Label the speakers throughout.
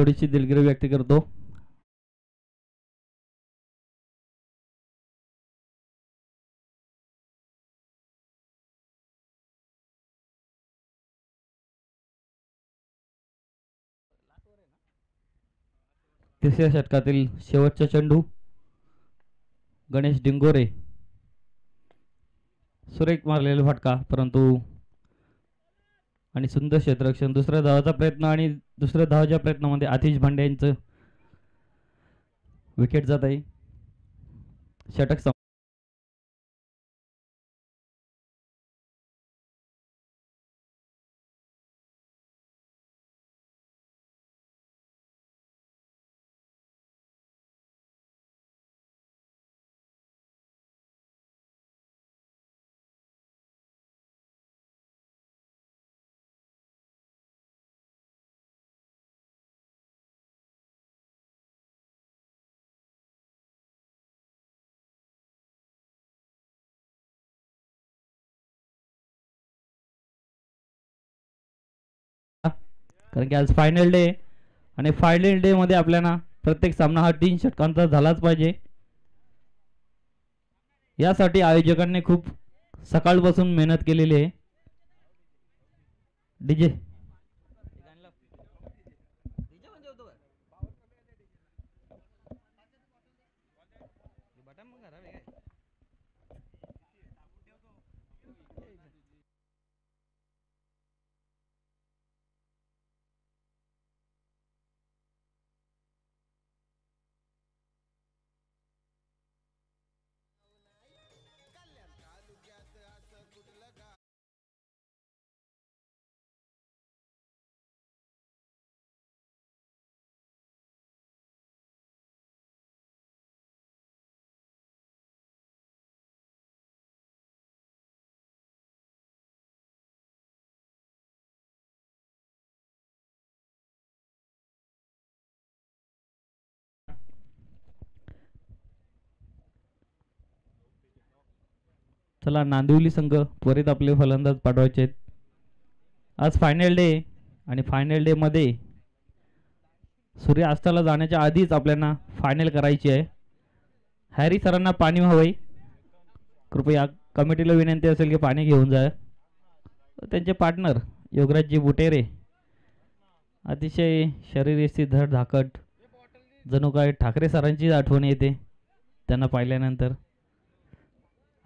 Speaker 1: थोडीशी दिलगिरी व्यक्त करतो. तिसऱ्या षटकातील शेवटचा चेंडू गणेश डिंगोरे, सुरेख मारलेला फटका, परंतु आणि सुंदर क्षेत्ररक्षण. दुसऱ्या धावाचा प्रयत्न आणि दुसऱ्या धावाच्या प्रयत्नामध्ये आतिश भांडे यांचं विकेट जात आहे. षटक कारण की आज फायनल डे आणि फायनल डे मध्ये आपल्याला प्रत्येक सामना हा 3 षटकांचा झालाच पाहिजे. यासाठी आयोजकांनी खूप सकाळपासून मेहनत केलेली आहे. डीजे चला नांदिवली संघ त्वरित आपले फलंदाज पाठवायचे आहेत. आज फायनल डे आणि फायनल डे मध्ये सूर्यास्ताला जाण्याच्या आधीच आपल्याला फायनल करायची आहे. हॅरी सरांना पाणी हवंय, कृपया कमिटीला विनंती असेल की पाणी घेऊन जा. त्यांचे पार्टनर योगराजजी बुटेरे अतिशय शरीरयष्टी धडधाकट, जणू काय ठाकरे सरांची आठवण येते त्यांना पाहिल्यानंतर.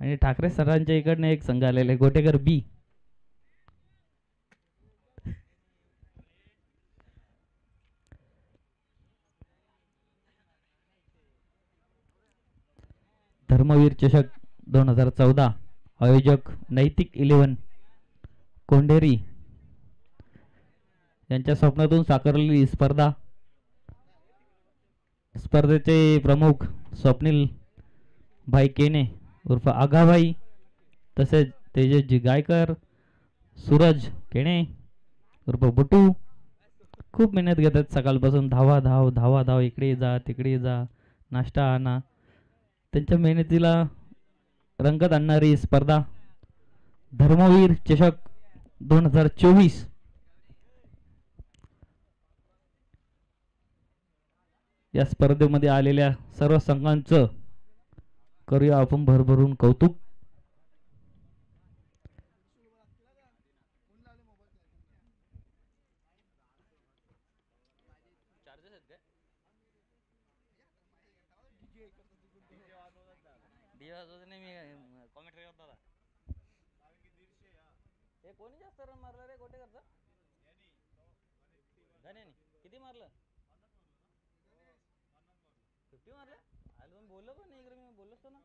Speaker 1: आणि ठाकरे सरांच्या इकडनं एक संघ आलेला आहे, गोटेकर बी. धर्मवीर चषक 2014 आयोजक नैतिक 11 कोंढेरी यांच्या स्वप्नातून साकारलेली स्पर्धा. स्पर्धेचे प्रमुख स्वप्नील भाई केने उर्फ आगाभाई, तसेच तेजसजी गायकर, सूरज केणे उर्फ बुटू खूप मेहनत घेतात सकाळपासून. धावा धाव धावा धाव, इकडे जा तिकडे जा, नाश्ता आणा. त्यांच्या मेहनतीला रंगत आणणारी स्पर्धा धर्मवीर चषक 2024. या स्पर्धेमध्ये आलेल्या सर्व संघांचं करूया आपण भरभरून कौतुक. कोणी जास्त रन मारला रे गोटेकरचा? किती मारलं? 50 मारलं? आलो बोललो पण नाही इकडे, मी बोललोच ना.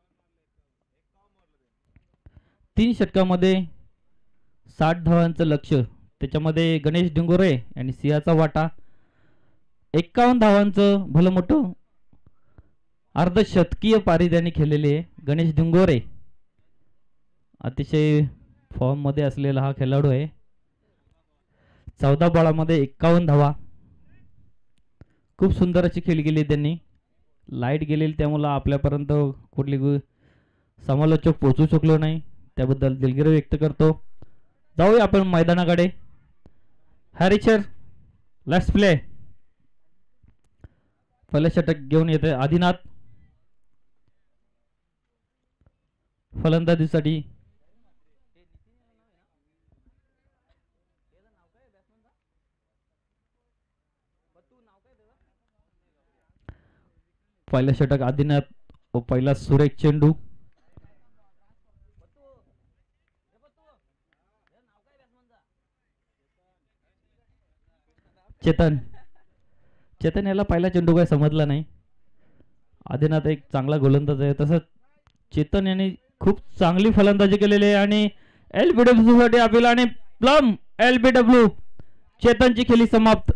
Speaker 1: 3 षटकामध्ये 60 धावांचं लक्ष, त्याच्यामध्ये गणेश डिंगोरे आणि सियाचा वाटा. 51 धावांचं भलं मोठं अर्धशतकीय पारी त्यांनी खेळलेली आहे. गणेश डिंगोरे अतिशय फॉर्म मध्ये असलेला हा खेळाडू आहे. 14 बॉलामध्ये 51 धावा. खूप सुंदर अशी खेळ केली त्यांनी. लाईट गेलेली त्यामुळे आपल्यापर्यंत कुठली समालोचक पोहोचू शकलो नाही, त्याबद्दल दिलगिरी व्यक्त करतो. जाऊया आपण मैदानाकडे. Harry sir, let's play. पहिलं षटक घेऊन येते आदिनाथ फलंदाजीसाठी. पहिलं षटक आदिनाथ व पहिला सुरेख चेंडू. चेतन चेतन याला पहिला चेंडू काही समजला नाही. आदिनाथ एक चांगला गोलंदाज आहे, तसंच चेतन यांनी खूप चांगली फलंदाजी केलेली आहे आणि LBW साठी अपील आणि प्लम LBW चेतनची खेळी समाप्त.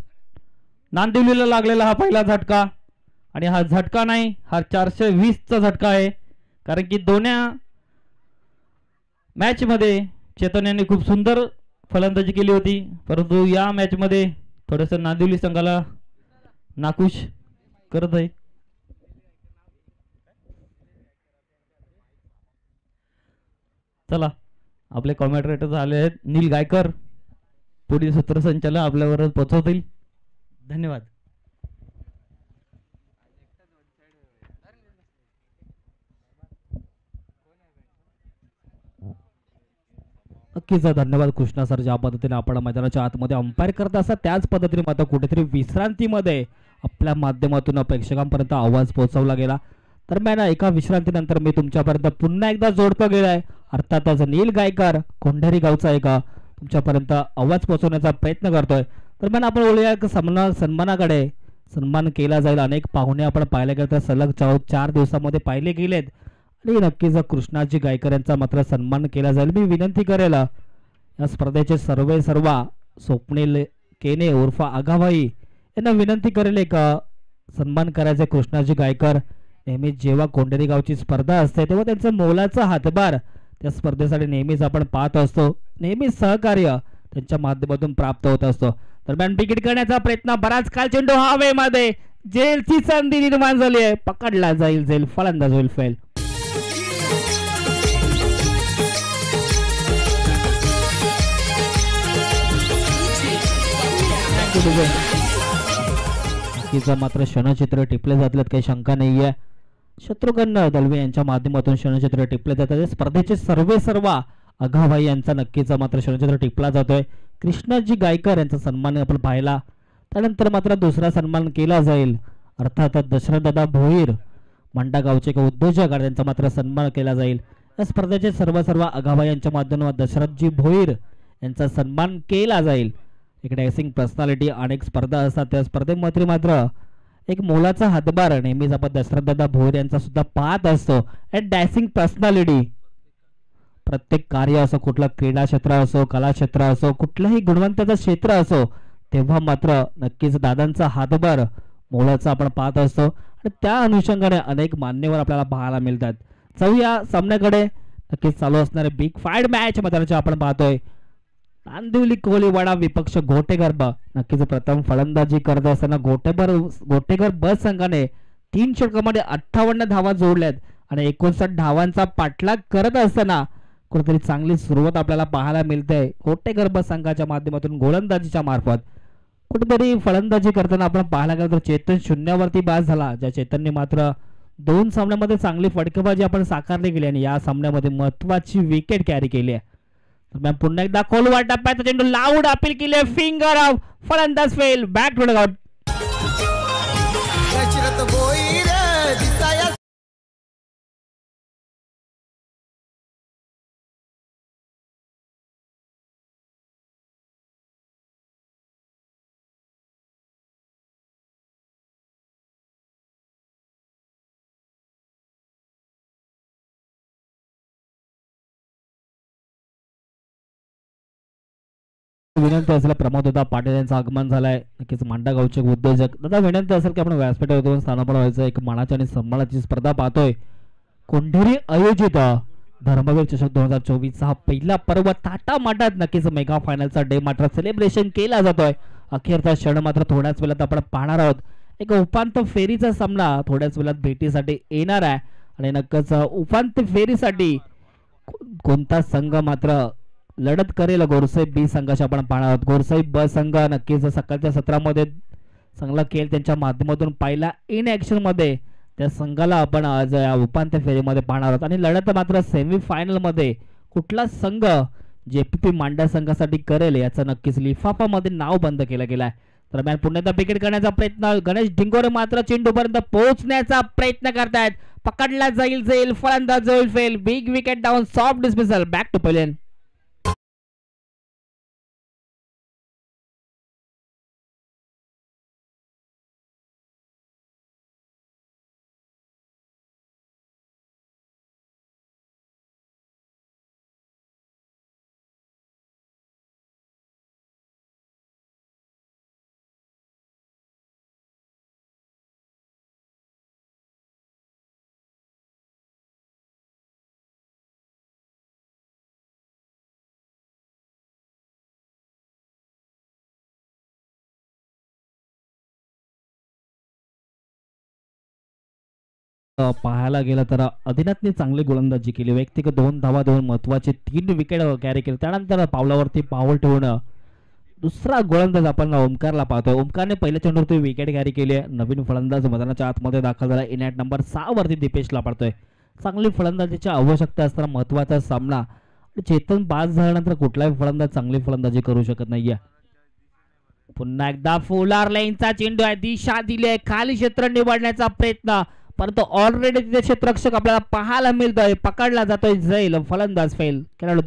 Speaker 1: नांदिवलीला लागलेला हा पहिला झटका आणि हा झटका नाही, हा 420चा झटका आहे, कारण की दोन्ही मॅच मध्ये चेतन यांनी खूप सुंदर फलंदाजी केली होती, परंतु या मॅच मध्ये थोडंसं नांदिवली संघाला नाखुश करत आहे. चला आपले कॉमेंटेटर झाले आहेत नील गायकर, पुढील सूत्रसंचालन आपल्यावर पोहोचवतील. धन्यवाद.
Speaker 2: नक्कीच धन्यवाद कृष्णा सर, ज्या पद्धतीने आपण मैदानाच्या आतमध्ये अंपायर करत असतात त्याच पद्धतीने मात्र कुठेतरी विश्रांतीमध्ये आपल्या माध्यमातून प्रेक्षकांपर्यंत आवाज पोहोचवला गेला. दरम्यान एका विश्रांतीनंतर मी तुमच्यापर्यंत पुन्हा एकदा जोडतो गेलाय, अर्थातच नील गायकर कोंढेरी गावचा एक तुमच्यापर्यंत आवाज पोहोचवण्याचा प्रयत्न करतोय. दरम्यान आपण बोलूया सन्मानाकडे. सन्मान केला जाईल, अनेक पाहुणे आपण पाहिले गेले तर सलग 4 दिवसामध्ये पाहिले गेलेत आणि नक्कीच कृष्णाजी गायकर यांचा मात्र सन्मान केला जाईल. मी विनंती करेल या स्पर्धेचे सर्व स्वप्नील केने उर्फ आगाबाई यांना विनंती करेल एक सन्मान करायचे. कृष्णाजी गायकर नेहमी जेव्हा कोंढेरी गावची स्पर्धा असते तेव्हा त्यांचा मोलाचा हातभार त्या स्पर्धेसाठी नेहमीच आपण पाहत असतो, नेहमी सहकार्य त्यांच्या माध्यमातून प्राप्त होत असतो. दरम्यान विकेट करण्याचा प्रयत्न, बराच काळ चेंडू हवेमध्ये, जेलची संधी निर्माण झाली आहे, पकडला जाईल जेल, फलंदाज होईल फेल. मात्र क्षणचित्र टिपले जातलेत, काही शंका नाहीये. शत्रुघ्न दलवे यांच्या माध्यमातून क्षणचित्र टिपले जातात. स्पर्धेचे सर्व आघाबाई यांचा नक्कीच मात्र क्षणचित्र टिपला जातोय. कृष्णाजी गायकर यांचा सन्मान आपण पाहिला, त्यानंतर मात्र दुसरा सन्मान केला जाईल, अर्थात दशरथदादा भोईर मंडा गावचे एक उद्योजक आणि त्यांचा मात्र सन्मान केला जाईल. या स्पर्धेचे सर्व आघाबाई यांच्या माध्यमातून दशरथजी भोईर यांचा सन्मान केला जाईल. इकडे ॲसिंग पर्सनॅलिटी अनेक स्पर्धा असतात, त्या स्पर्धेमध्ये मात्र एक मोलाचा हातभार नेहमीच आपण दशरथदादा भोईर यांचा सुद्धा पाहत असतो. अँड डॅसिंग पर्सनॅलिटी प्रत्येक कार्य असो, कुठलं क्रीडा क्षेत्र असो, कला क्षेत्र असो, कुठलंही गुणवंताचं क्षेत्र असो, तेव्हा मात्र नक्कीच दादांचा हातभार मोलाचा आपण पाहत असतो आणि त्या अनुषंगाने अनेक मान्यवर आपल्याला पाहायला मिळतात. जाऊया सामन्याकडे. नक्कीच चालू असणारे बिग फाईट मॅच मैदानाचे आपण पाहतोय. नांदिवली कोळीवाडा विपक्ष घोटेगर्भ. नक्कीच प्रथम फलंदाजी करत असताना घोटेगर बस संघाने 3 षटकांमध्ये 58 धावा जोडल्यात आणि 59 धावांचा पाठलाग करत असताना कुठेतरी चांगली सुरुवात आपल्याला पाहायला मिळते घोटेगर बस संघाच्या माध्यमातून गोलंदाजीच्या मार्फत. कुठेतरी फलंदाजी करताना आपण पाहायला गेलं तर चेतन शून्यावरती बाद झाला, ज्या चेतनने मात्र 2 सामन्यामध्ये चांगली फटकेबाजी आपण साकारली गेली आणि या सामन्यामध्ये महत्वाची विकेट कॅरी केली आहे. पुन्हा एकदा खोलवर टप्प्याचा चेंडू लाऊड अपील केले, फिंगर ऑफ, फलंदाज फेल, बॅक टू द आउट. विनंती असेल प्रमोद दादा पाटील यांचं आगमन झालंय, नक्कीच मांडा गावचे उद्योजक. दादा विनंती असेल की आपण व्यासपीठावर स्थानापन्न व्हायचं, एक मानाची आणि सन्मानाची स्पर्धा पाहतोय. कोंढेरी आयोजित धर्मवीर चषक 2024 हा पहिला पर्व थाटामाटात नक्कीच मेगा फायनलचा डे मात्र सेलिब्रेशन केला जातोय. अखेरचा क्षण मात्र थोड्याच वेळात आपण पाहणार आहोत. एक उपांत्य फेरीचा सामना थोड्याच वेळात भेटीसाठी येणार आहे आणि नक्कीच उपांत्य फेरीसाठी कोणता संघ मात्र लढत करेल गोरसाई बी संघाशी आपण पाहणार आहोत. गोरसाई ब संघ नक्कीच सकाळच्या सत्रामध्ये चांगला खेळ त्यांच्या माध्यमातून पाहिला इन ऍक्शन मध्ये त्या संघाला आपण आज या उपांत्य फेरीमध्ये पाहणार आहोत आणि लढत मात्र सेमी फायनल मध्ये कुठला संघ जेपीपी मांडा संघासाठी करेल याचं नक्कीच लिफाफामध्ये नाव बंद केलं गेलं आहे. दरम्यान पुन्हा एकदा विकेट करण्याचा प्रयत्न, गणेश ढिंगोरे मात्र चेंडूपर्यंत पोहोचण्याचा प्रयत्न करतायत. पकडला जाईल फलंदाज होईल fail. Big wicket down, soft dismissal, back to pavilion. पाहायला गेलं तर अधिनाथने चांगली गोलंदाजी केली. वैयक्तिक 2 धावा देऊन महत्वाचे 3 विकेट कॅरी केले. त्यानंतर पावलावरती पाऊल ठेवून दुसरा गोलंदाज आपण ओमकारला पाहतोय. ओमकारने पहिल्या चेंडूवरती विकेट कॅरी केली. नवीन फलंदाज मैदानाच्या आतमध्ये दाखल झाला. इनॅट नंबर 6 वरती दीपेशला पडतोय. चांगली फलंदाजीची आवश्यकता असताना महत्वाचा सामना. चेतन बाद झाल्यानंतर कुठलाही फलंदाज चांगली फलंदाजी करू शकत नाहीये. पुन्हा एकदा फुलार लाईनचा चेंडू आहे. दिशा दिली आहे, खाली क्षेत्र निवडण्याचा प्रयत्न, परंतु ऑलरेडी तिथे क्षेत्ररक्षक आपल्याला पाहायला मिळतोय. पकडला जातोय जाईल, फलंदाज फेल. खेळाडू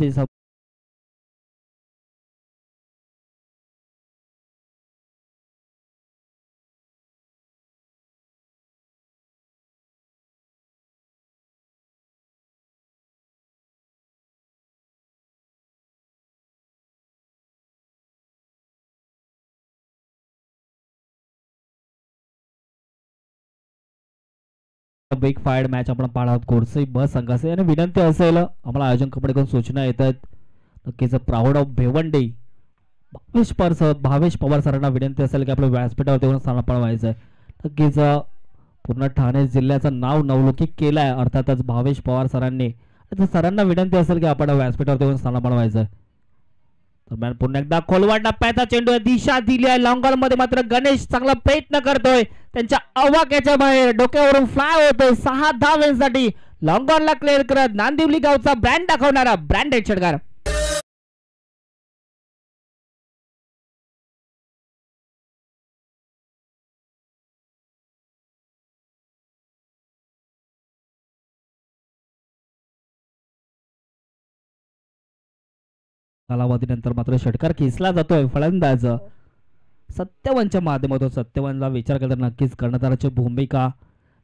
Speaker 2: बिग फायर मॅच आपण पाहणार आहोत. गोडसे बस संघाचे आणि विनंती असेल आम्हाला आयोजन कमिटीकडून सूचना येतात. नक्कीच प्राऊड ऑफ भिवंडी भावेश पवार सरांना विनंती असेल की आपल्या व्यासपीठावरती येऊन स्थान पळवायचं आहे. नक्कीच पूर्ण ठाणे जिल्ह्याचं नाव नवलौकिक केलं आहे अर्थातच भावेश पवार सरांनी. सरांना विनंती असेल की आपण व्यासपीठावरती येऊन स्थान पळवायचं आहे. दरम्यान पुन्हा एकदा खोलवा टप्प्याचा चेंडू, दिशा दिली आहे. लॉंगर मध्ये मात्र गणेश चांगला प्रयत्न करतोय. त्यांच्या अवाक्याच्या बाहेर डोक्यावरून फ्लाय होतोय. 6 धावांसाठी लॉंगरला क्लिअर करत नांदिवली गावचा ब्रँड दाखवणारा ब्रँडेड षटकार. कालावधीनंतर मात्र षटकार खेचला जातोय. फलंदाज सत्यवानच्या माध्यमातून, सत्यवानला विचार करता नक्कीच कर्णधाराची भूमिका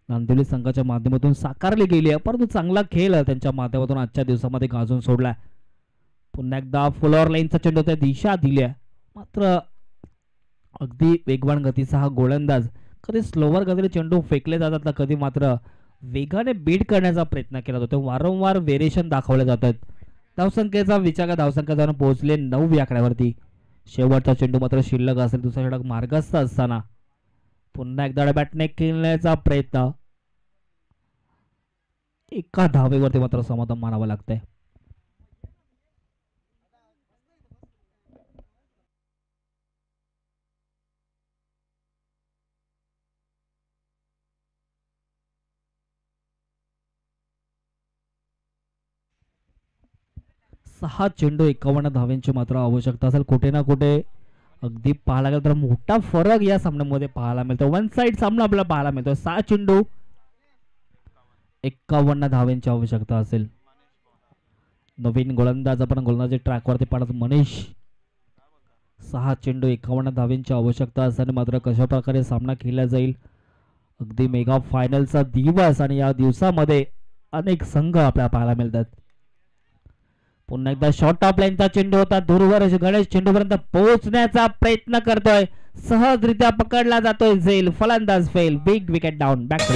Speaker 2: नांदिवली संघाच्या माध्यमातून साकारली गेली आहे, परंतु चांगला खेळ त्यांच्या माध्यमातून आजच्या दिवसामध्ये गाजून सोडलाय. पुन्हा एकदा फुलर लाईनचा चेंडू त्या दिशा दिल्या, मात्र अगदी वेगवान गतीचा हा गोलंदाज. कधी स्लोवर गतीने चेंडू फेकले जातात तर कधी मात्र वेगाने बीट करण्याचा प्रयत्न केला जातो. वारंवार व्हेरिएशन दाखवले जातात. धावसंख्येचा विचार का धावसंख्या जाऊन पोहोचले 9 आकड्यावरती. शेवटचा चेंडू मात्र शिल्लक असेल. दुसरा षटक मार्गस्थ असताना पुन्हा एकदा बॅटने खेळण्याचा प्रयत्न. एका धावेवरती मात्र समाधान मानावं लागतंय. सहा चेंडू 51 धाव्यांची मात्र आवश्यकता असेल. कुठे ना कुठे अगदी पाहायला गेलं तर मोठा फरक या सामन्यामध्ये पाहायला मिळतो. वन साइड सामना आपल्याला पाहायला मिळतो. 6 चेंडू 51 धाव्यांची आवश्यकता असेल. नवीन गोलंदाज आपण गोलंदाजी ट्रॅकवरती पाहत मनीष. 6 चेंडू 51 धाव्यांची आवश्यकता असताना मात्र कशा प्रकारे सामना खेळला जाईल. अगदी मेगा फायनलचा दिवस आणि या दिवसामध्ये अनेक संघ आपल्याला पाहायला मिळतात. पुन्हा एकदा शॉर्ट ऑफ लाईनचा चेंडू होता. दूरवर गणेश चेंडूपर्यंत पोहोचण्याचा प्रयत्न करतोय. सहजरित्या पकडला जातोय झेल. फलंदाज fail. Big wicket down. Back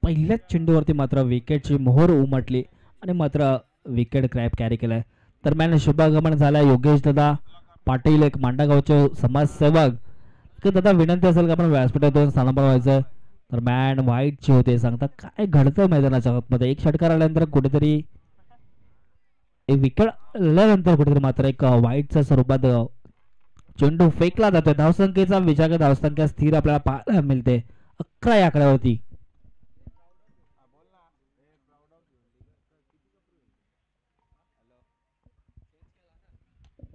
Speaker 2: पहिल्याच चेंडूवरती मात्र विकेटची मोहर उमटली आणि मात्र विकेट क्रॅप कॅरी केलाय. दरम्यान शुभागमन झाला योगेश दादा पाटील, एक मांडागावचे समाजसेवक. की दादा विनंती असेल का आपण व्यासपीठातून स्थानापन्न व्हायचं. दरम्यान वाईटची होते सांगता काय घडतं मैदानाच्या आतमध्ये. एक षटकार आल्यानंतर कुठेतरी एक विकेट आल्यानंतर कुठेतरी मात्र एक वाईटच्या स्वरूपात चेंडू फेकला जातोय. धावसंख्येचा विचार धावसंख्या स्थिर आपल्याला पाहायला मिळते 11 या आकड्यावरती.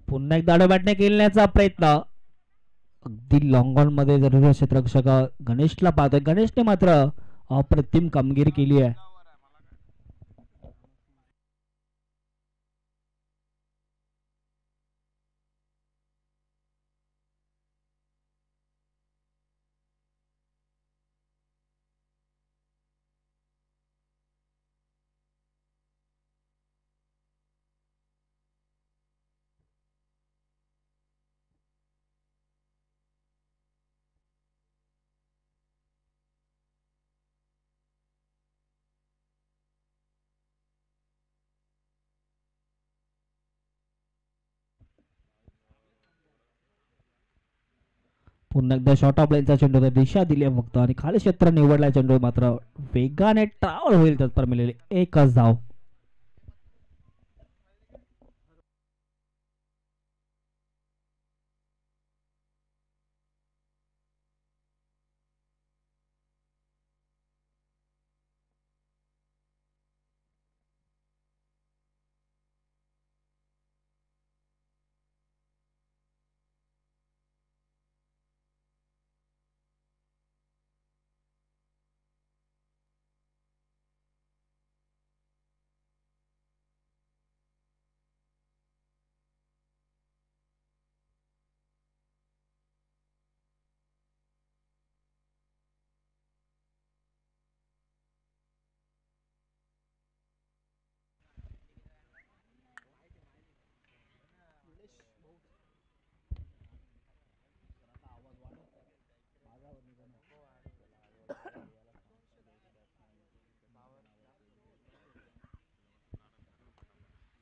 Speaker 2: पुन्हा एकदा बॅटने खेळण्याचा प्रयत्न अगदी लॉंग ऑन मध्ये जरूर क्षेत्ररक्षक गणेशला पाहतोय. गणेशने मात्र अप्रतिम कामगिरी केली आहे. पुन्हा एकदा शॉर्ट ऑफ लाईनचा चेंडू दिशा दिली आहे फक्त आणि खाली क्षेत्र निवडला. चेंडू मात्र वेगाने ट्रॅव्हल होईल तत्पर मिळेल एकच धाव.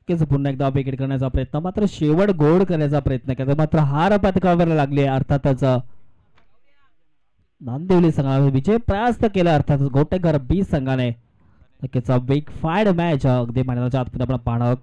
Speaker 2: पुन्हा एकदा विकेट करण्याचा प्रयत्न मात्र शेवट गोड करण्याचा प्रयत्न केला मात्र हार पत्करावी लागली. अर्थातच नांदिवली संघाने विजय प्रयास केला. अर्थातच गोटेकर बी संघाने नक्कीच बिग फाईट मॅच अगदी मैदानाच्या आतमध्ये आपण पाहणार आहोत.